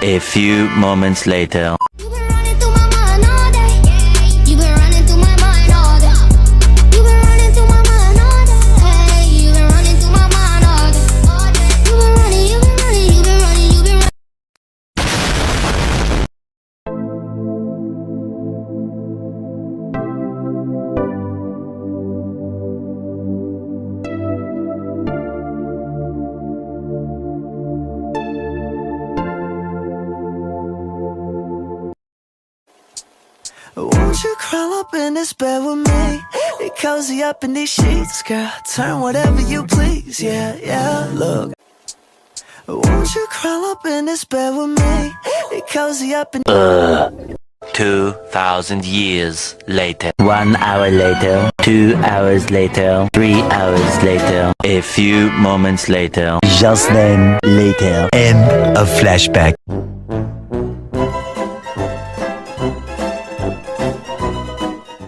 A few moments later. You've been running through my mind all day. You've been running through my mind all day. You've been running through my mind all day. You've been running through my mind all day. You've been running, you've been running, you've been running, you've been running. Won't you crawl up in this bed with me? Get cozy up in these sheets, girl. Turn whatever you please, yeah, yeah. Look, won't you crawl up in this bed with me? Get cozy up in 2,000 years later. 1 hour later. 2 hours later. 3 hours later. A few moments later. Just then, later. End of flashback.